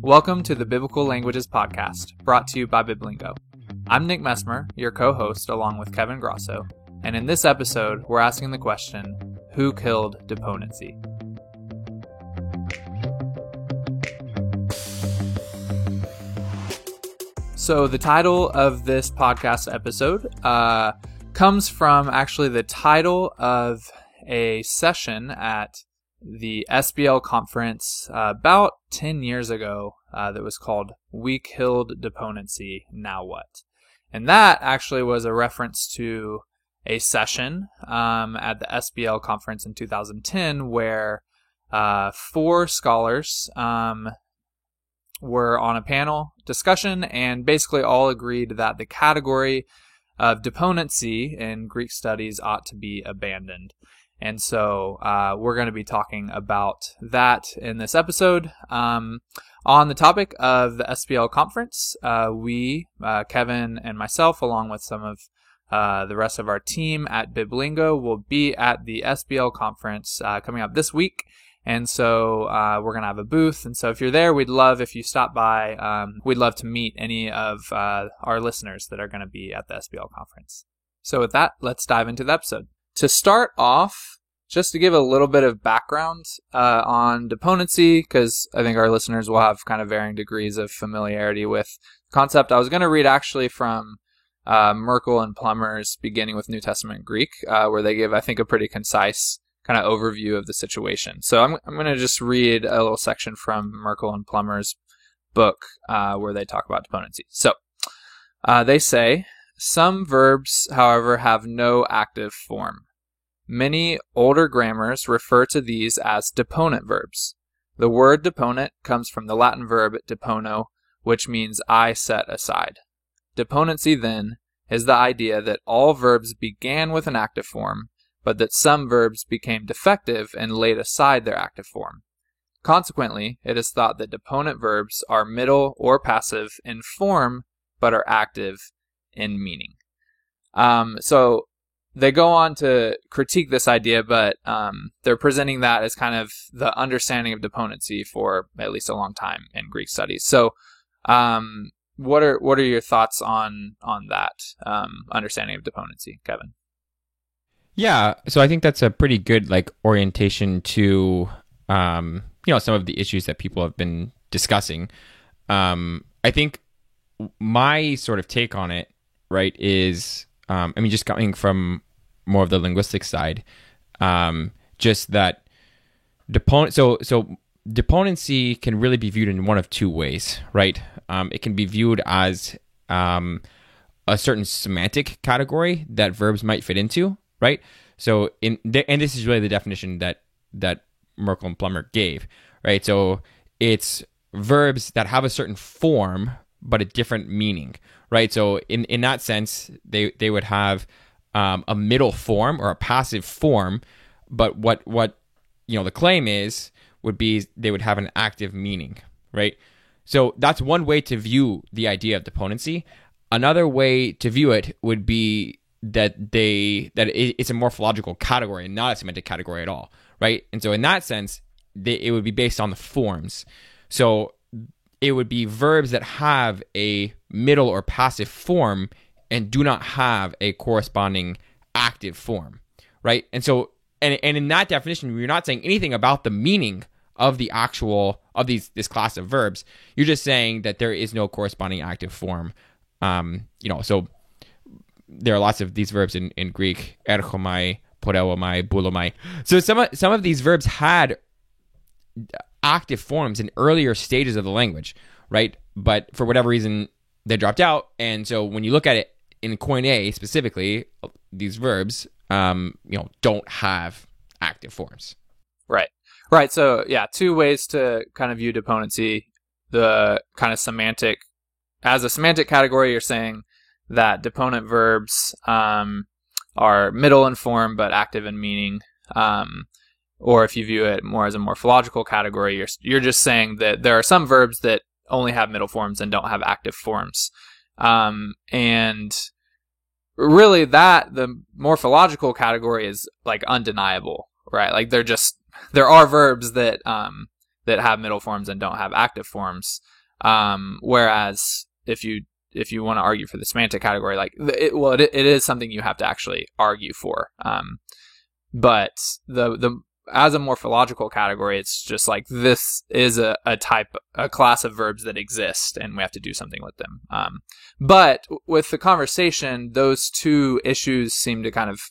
Welcome to the Biblical Languages Podcast, brought to you by Biblingo. I'm Nick Messmer, your co-host, along with Kevin Grosso, and in this episode, we're asking the question, who killed deponency? So the title of this podcast episode comes from actually the title of a session at the SBL conference about 10 years ago that was called We Killed Deponency, Now What? And that actually was a reference to a session at the SBL conference in 2010 where four scholars were on a panel discussion and basically all agreed that the category of deponency in Greek studies ought to be abandoned. And so we're going to be talking about that in this episode. On the topic of the SBL conference, we, Kevin and myself, along with some of the rest of our team at Biblingo, will be at the SBL conference coming up this week. And so we're going to have a booth. And so if you're there, we'd love if you stop by. We'd love to meet any of our listeners that are going to be at the SBL conference. So with that, let's dive into the episode. To start off, just to give a little bit of background on deponency, because I think our listeners will have kind of varying degrees of familiarity with the concept, I was going to read actually from Merkel and Plummer's Beginning with New Testament Greek, where they give, I think, a pretty concise kind of overview of the situation. So I'm going to just read a little section from Merkel and Plummer's book where they talk about deponency. So they say, some verbs, however, have no active form. Many older grammars refer to these as deponent verbs. The word deponent comes from the Latin verb depono, which means I set aside. Deponency, then, is the idea that all verbs began with an active form, but that some verbs became defective and laid aside their active form. Consequently, it is thought that deponent verbs are middle or passive in form, but are active in meaning. So they go on to critique this idea, but they're presenting that as kind of the understanding of deponency for at least a long time in Greek studies. So what are your thoughts on that understanding of deponency, Kevin? Yeah, so I think that's a pretty good orientation to some of the issues that people have been discussing. I think my sort of take on it, right, is just coming from more of the linguistic side, just that deponency can really be viewed in one of two ways, right? It can be viewed as a certain semantic category that verbs might fit into, right? So and this is really the definition that Merkel and Plummer gave, right? So it's verbs that have a certain form but a different meaning, right? So in that sense, they would have a middle form or a passive form, but what the claim would be they would have an active meaning, right? So that's one way to view the idea of deponency. Another way to view it would be that it's a morphological category and not a semantic category at all, right? And so in that sense, it would be based on the forms. So it would be verbs that have a middle or passive form and do not have a corresponding active form, right? And so, and in that definition, we're not saying anything about the meaning of the actual of this class of verbs. You're just saying that there is no corresponding active form. So there are lots of these verbs in Greek: erchomai, poreuomai, boulomai. So some of these verbs had active forms in earlier stages of the language, right? But for whatever reason, they dropped out. And so when you look at it in Koine specifically, these verbs, don't have active forms. Right. So yeah, two ways to kind of view deponency. The kind of semantic, as a semantic category, you're saying that deponent verbs are middle in form but active in meaning. Or if you view it more as a morphological category, you're just saying that there are some verbs that only have middle forms and don't have active forms. And really the morphological category is undeniable, right? There are verbs that that have middle forms and don't have active forms. Whereas if you want to argue for the semantic category, like it is something you have to actually argue for. But the as a morphological category, it's just like this is a class of verbs that exist, and we have to do something with them. But with the conversation, those two issues seem to kind of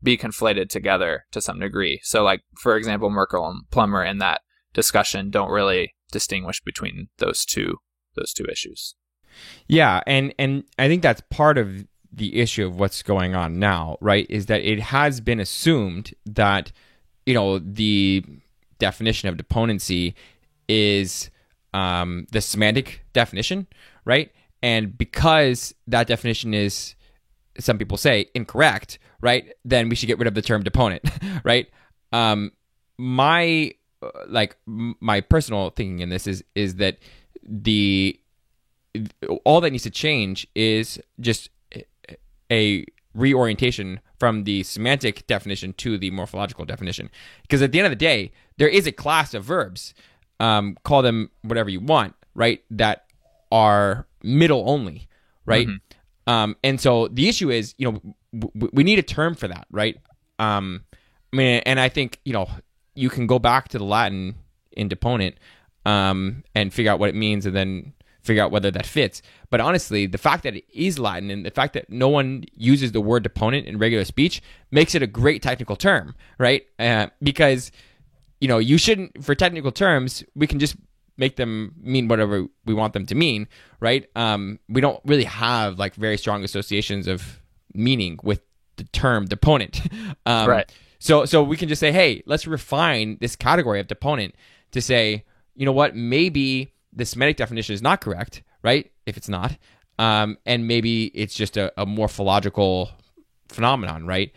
be conflated together to some degree. So, like, for example, Merkel and Plummer in that discussion don't really distinguish between those two issues. Yeah, and I think that's part of the issue of what's going on now, right? Is that it has been assumed that, the definition of deponency is the semantic definition, right? And because that definition is, some people say, incorrect, right? Then we should get rid of the term deponent, right? My personal thinking in this is that all that needs to change is just a reorientation from the semantic definition to the morphological definition. Because at the end of the day, there is a class of verbs, call them whatever you want, right, that are middle only, right? Mm-hmm. And so the issue is, we need a term for that, right? And I think, you can go back to the Latin in deponent and figure out what it means, and then figure out whether that fits. But honestly, the fact that it is Latin and the fact that no one uses the word deponent in regular speech makes it a great technical term, right? Because, you shouldn't, for technical terms, we can just make them mean whatever we want them to mean, right? We don't really have like very strong associations of meaning with the term deponent. Right. So we can just say, hey, let's refine this category of deponent to say, you know what, maybe the semantic definition is not correct, right? If it's not, and maybe it's just a morphological phenomenon, right?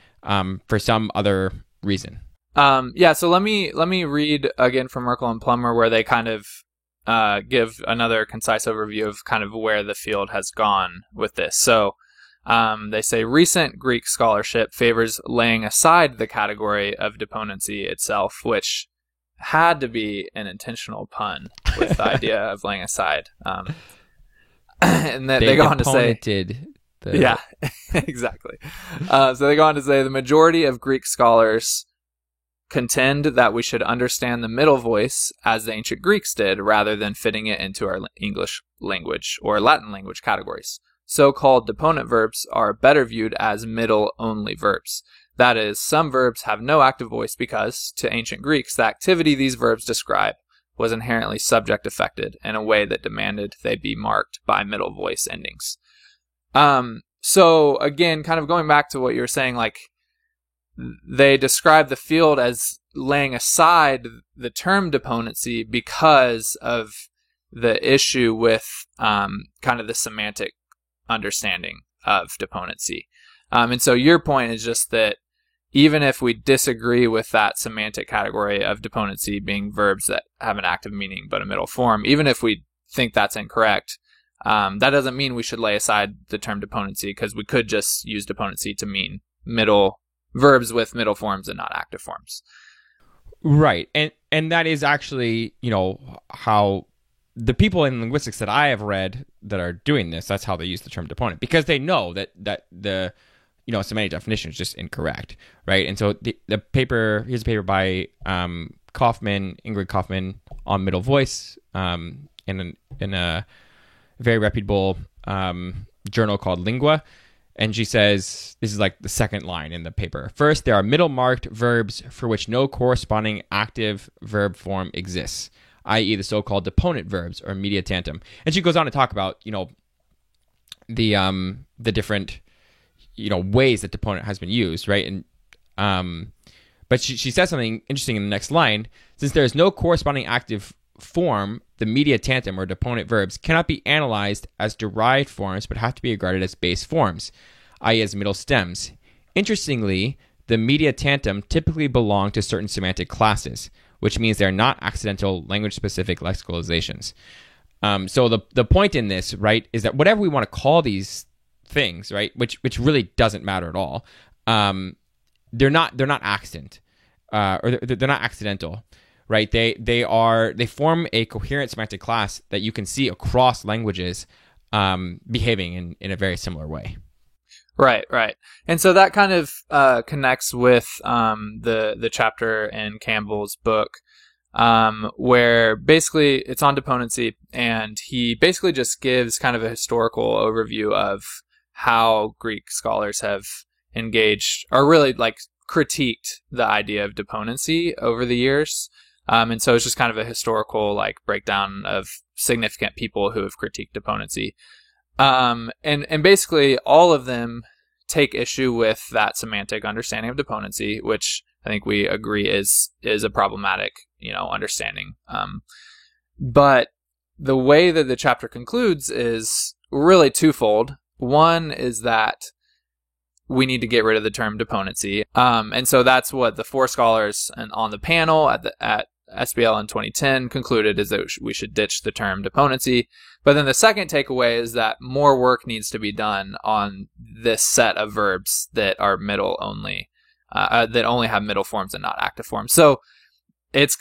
For some other reason. So let me read again from Merkel and Plummer, where they kind of give another concise overview of kind of where the field has gone with this. So they say recent Greek scholarship favors laying aside the category of deponency itself, which had to be an intentional pun with the idea of laying aside. And that they go on to say, yeah, exactly. So they go on to say the majority of Greek scholars contend that we should understand the middle voice as the ancient Greeks did, rather than fitting it into our English language or Latin language categories. So-called deponent verbs are better viewed as middle-only verbs. That is, some verbs have no active voice because, to ancient Greeks, the activity these verbs describe was inherently subject-affected in a way that demanded they be marked by middle voice endings. So, again, kind of going back to what you were saying, like, they describe the field as laying aside the term deponency because of the issue with kind of the semantic understanding of deponency. And so your point is just that even if we disagree with that semantic category of deponency being verbs that have an active meaning but a middle form, even if we think that's incorrect, that doesn't mean we should lay aside the term deponency, because we could just use deponency to mean middle verbs with middle forms and not active forms. Right. And that is actually, how the people in linguistics that I have read that are doing this, that's how they use the term deponent, because they know that the semantic definition is just incorrect, right? And so the paper, here's a paper by Ingrid Kaufman on middle voice in a very reputable journal called Lingua. And she says, this is like the second line in the paper. First, there are middle marked verbs for which no corresponding active verb form exists, i.e. the so-called deponent verbs or media tantum. And she goes on to talk about, the different, ways that deponent has been used, right? And but she says something interesting in the next line. Since there is no corresponding active form, the media tantum or deponent verbs cannot be analyzed as derived forms, but have to be regarded as base forms, i.e. as middle stems. Interestingly, the media tantum typically belong to certain semantic classes, which means they're not accidental language-specific lexicalizations. So the point in this, right, is that whatever we want to call these things, right, which really doesn't matter at all, they're not accident, or they're not accidental. right? They form a coherent semantic class that you can see across languages behaving in a very similar way. Right. And so that kind of connects with the chapter in Campbell's book, where basically it's on deponency, and he basically just gives kind of a historical overview of how Greek scholars have engaged, or really like critiqued, the idea of deponency over the years. And so it's just kind of a historical like breakdown of significant people who have critiqued deponency. And basically all of them take issue with that semantic understanding of deponency, which I think we agree is a problematic, understanding. But the way that the chapter concludes is really twofold. One is that we need to get rid of the term deponency. And so that's what the four scholars on the panel at SBL in 2010 concluded, is that we should ditch the term deponency. But then the second takeaway is that more work needs to be done on this set of verbs that are middle only, that only have middle forms and not active forms. So it's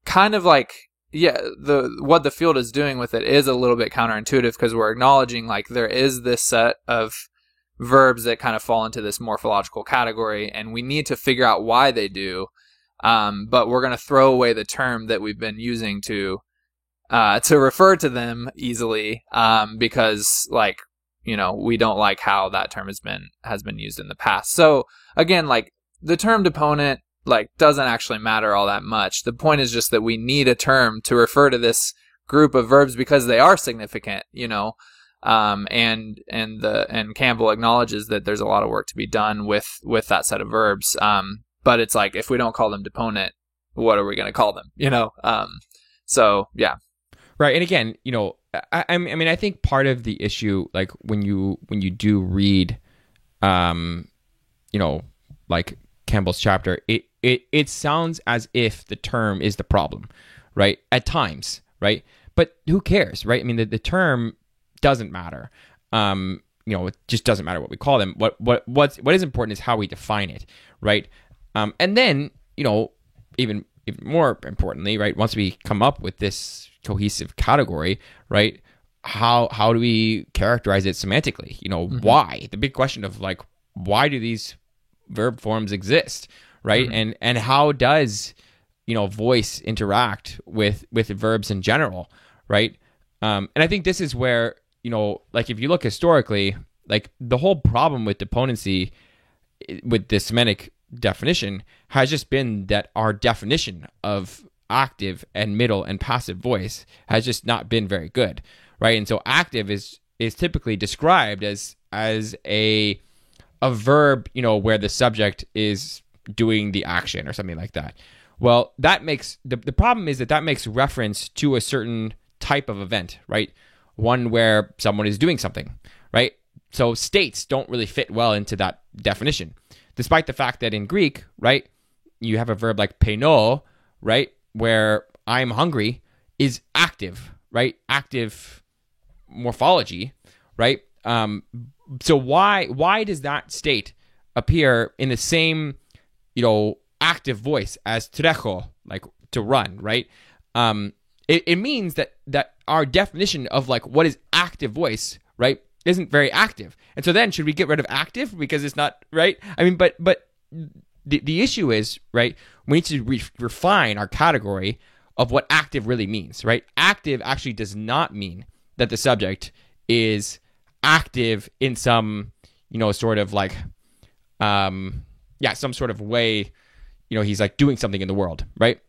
kind of like, what the field is doing with it is a little bit counterintuitive, because we're acknowledging like there is this set of verbs that kind of fall into this morphological category, and we need to figure out why they do. But we're going to throw away the term that we've been using to refer to them easily, because we don't like how that term has been used in the past. So again, like the term deponent doesn't actually matter all that much. The point is just that we need a term to refer to this group of verbs because they are significant, and Campbell acknowledges that there's a lot of work to be done with that set of verbs. But it's like, if we don't call them deponent, what are we going to call them? So yeah. Right. And again, I mean, I think part of the issue, like when you do read, like Campbell's chapter, it sounds as if the term is the problem, right? At times, right? But who cares, right? I mean, the term doesn't matter. It just doesn't matter what we call them. What is important is how we define it, right? And then, even more importantly, right, once we come up with this cohesive category, right, how do we characterize it semantically? Why? The big question of like, why do these verb forms exist, right? And how does, voice interact with verbs in general, right? And I think this is where, like if you look historically, like the whole problem with deponency, with the semantic definition, has just been that our definition of active and middle and passive voice has just not been very good, right? And so active is typically described as a verb, where the subject is doing the action or something like that. Well, that makes the problem is that makes reference to a certain type of event, right? One where someone is doing something, right? So states don't really fit well into that definition, despite the fact that in Greek, right, you have a verb like peino, right, where I'm hungry is active, right? Active morphology, right? So why does that state appear in the same, active voice as trejo, like to run, right? It means that our definition of like what is active voice, right, isn't very active. And so then should we get rid of active because it's not, right? I mean, but the issue is, right, we need to refine our category of what active really means, right? Active actually does not mean that the subject is active in some, sort of like, some sort of way, he's like doing something in the world, right?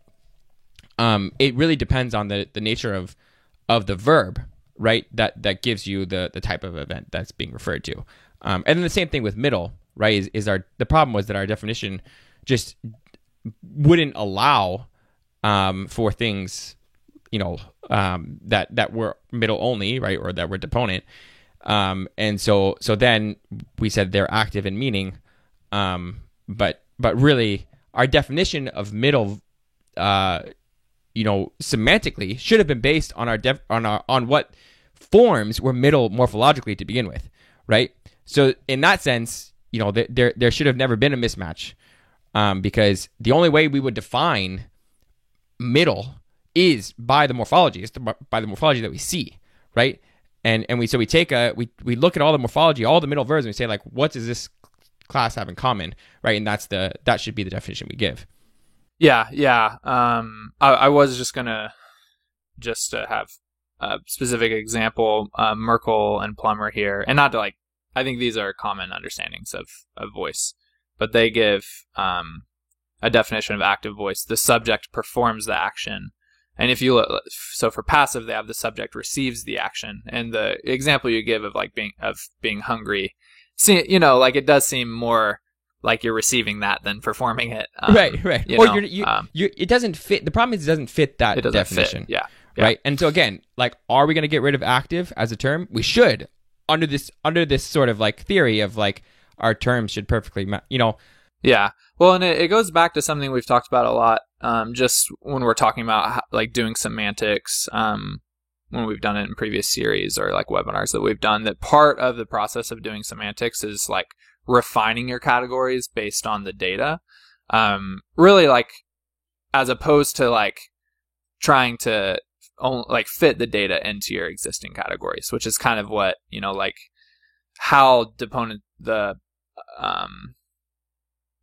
It really depends on the nature of the verb, right? That gives you the type of event that's being referred to. And then the same thing with middle, right? The problem was that our definition just wouldn't allow for things, that were middle only, right, or that were deponent. And so then we said they're active in meaning, but really our definition of middle, semantically should have been based on on what forms were middle morphologically to begin with, right? So in that sense, there should have never been a mismatch. because the only way we would define middle is by the morphology. It's by the morphology that we see, right? And we take we look at all the morphology, all the middle verbs, and we say like, what does this class have in common, right? And that should be the definition we give. Yeah. I was just gonna have a specific example, Merkel and Plummer here, and not to like, I think these are common understandings of voice, but they give a definition of active voice. The subject performs the action. And if you look, so for passive, they have the subject receives the action. And the example you give of like being hungry, like it does seem more like you're receiving that than performing it. Right. It doesn't fit. The problem is it doesn't fit that definition. Yeah. Right. And so again, like, are we going to get rid of active as a term? We should, under this sort of like theory of like our terms should perfectly, Yeah. Well, and it goes back to something we've talked about a lot, just when we're talking about like doing semantics, when we've done it in previous series or like webinars that we've done, that part of the process of doing semantics is like refining your categories based on the data. Really, like, as opposed to like trying to like fit the data into your existing categories, which is kind of what, like how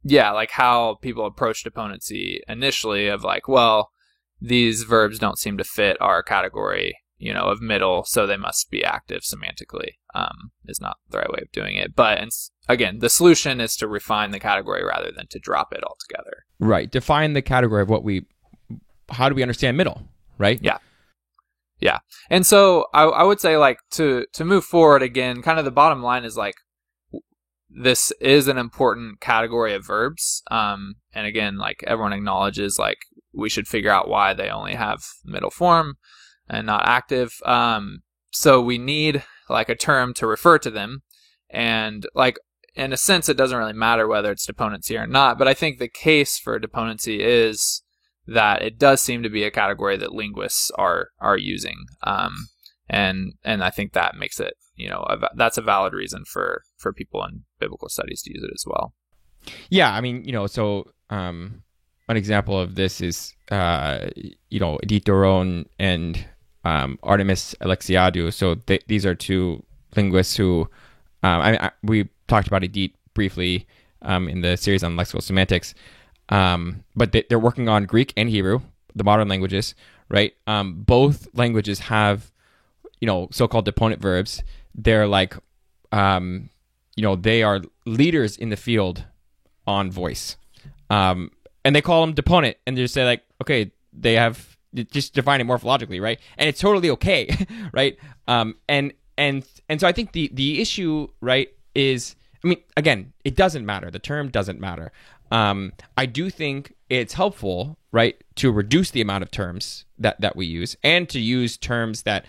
like how people approach deponency initially of like, well, these verbs don't seem to fit our category, of middle, so they must be active semantically, is not the right way of doing it. But again, the solution is to refine the category rather than to drop it altogether. Right. Define the category of how do we understand middle, right? Yeah. And so I would say like to move forward again, kind of the bottom line is like, this is an important category of verbs. And again, like everyone acknowledges, like we should figure out why they only have middle form and not active. So we need like a term to refer to them. And like, in a sense, it doesn't really matter whether it's deponency or not. But I think the case for deponency is that it does seem to be a category that linguists are using. And I think that makes it, that's a valid reason for people in biblical studies to use it as well. Yeah, I mean, so an example of this is, Edith Doron and Artemis Alexiadou. So these are two linguists who, we talked about Edith briefly in the series on lexical semantics, but they're working on Greek and Hebrew, the modern languages, right? Both languages have, so-called deponent verbs. They're like, they are leaders in the field on voice. And they call them deponent, and they just say like, okay, they have, just define it morphologically, right? And it's totally okay, right? And so I think the issue, right, is, I mean, again, it doesn't matter. The term doesn't matter. I do think it's helpful, right, to reduce the amount of terms that we use, and to use terms that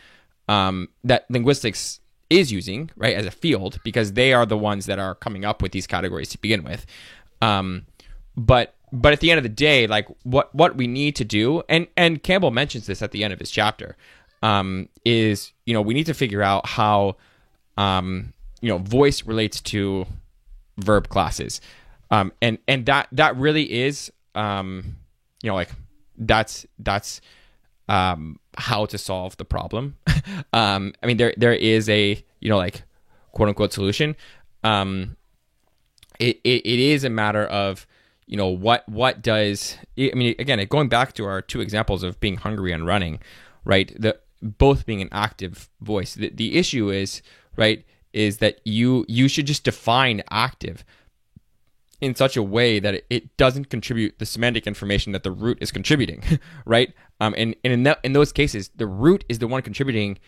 that linguistics is using, right, as a field, because they are the ones that are coming up with these categories to begin with. But at the end of the day, like what we need to do, and Campbell mentions this at the end of his chapter, is, we need to figure out how, voice relates to verb classes. And that really is, like that's how to solve the problem. I mean, there is a, like, quote unquote solution. It is a matter of, what does, I mean, again, going back to our two examples of being hungry and running, right? Both being an active voice. The issue is, right, is that you should just define active in such a way that it doesn't contribute the semantic information that the root is contributing, right? And in those cases, the root is the one contributing,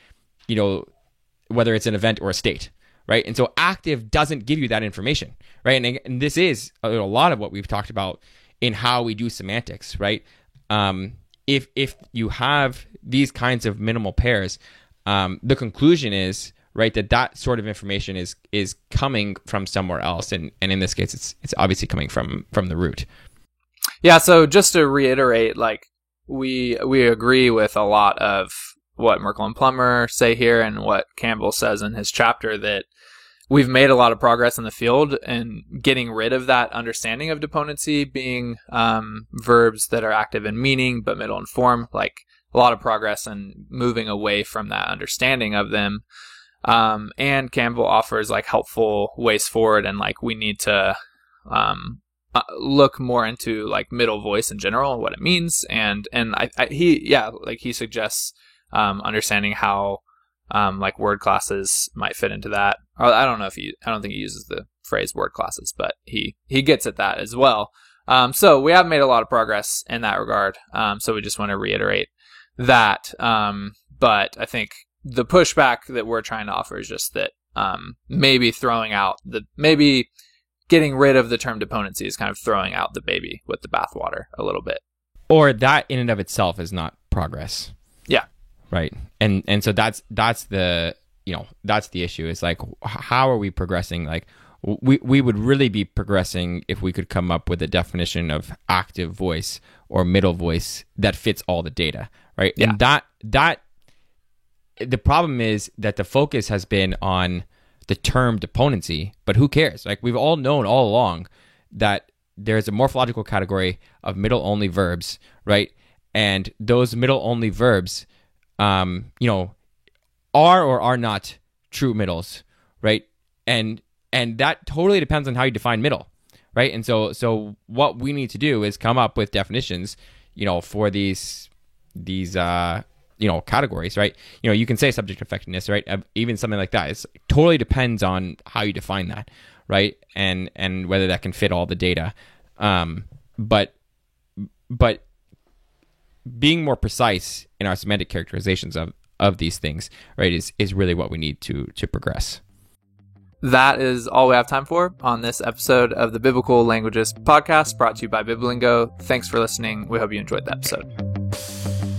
whether it's an event or a state, right? And so active doesn't give you that information, right? And this is a lot of what we've talked about in how we do semantics, right? If you have these kinds of minimal pairs, the conclusion is, right, that sort of information is coming from somewhere else, and in this case, it's obviously coming from the root. Yeah. So just to reiterate, like we agree with a lot of what Merkel and Plummer say here, and what Campbell says in his chapter, that we've made a lot of progress in the field and getting rid of that understanding of deponency being verbs that are active in meaning but middle in form, like a lot of progress and moving away from that understanding of them. And Campbell offers like helpful ways forward, and like we need to look more into like middle voice in general and what it means. And he suggests understanding how like word classes might fit into that. I don't think he uses the phrase word classes, but he gets at that as well. So we have made a lot of progress in that regard. So we just want to reiterate that. But I think the pushback that we're trying to offer is just that maybe getting rid of the term deponency is kind of throwing out the baby with the bathwater a little bit. Or that in and of itself is not progress. Yeah. Right. And so that's the issue. Is like, how are we progressing? Like we would really be progressing if we could come up with a definition of active voice or middle voice that fits all the data, right? Yeah. And that the problem is that the focus has been on the term deponency, but who cares? Like, we've all known all along that there's a morphological category of middle-only verbs, right? And those middle-only verbs, are or are not true middles, right? And that totally depends on how you define middle, right? And so what we need to do is come up with definitions, for these categories, right? You can say subject effectiveness, right? Even something like that. It totally depends on how you define that, right? And whether that can fit all the data. But being more precise in our semantic characterizations of these things, right, is really what we need to progress. That is all we have time for on this episode of the Biblical Languages podcast, brought to you by Biblingo. Thanks for listening. We hope you enjoyed the episode.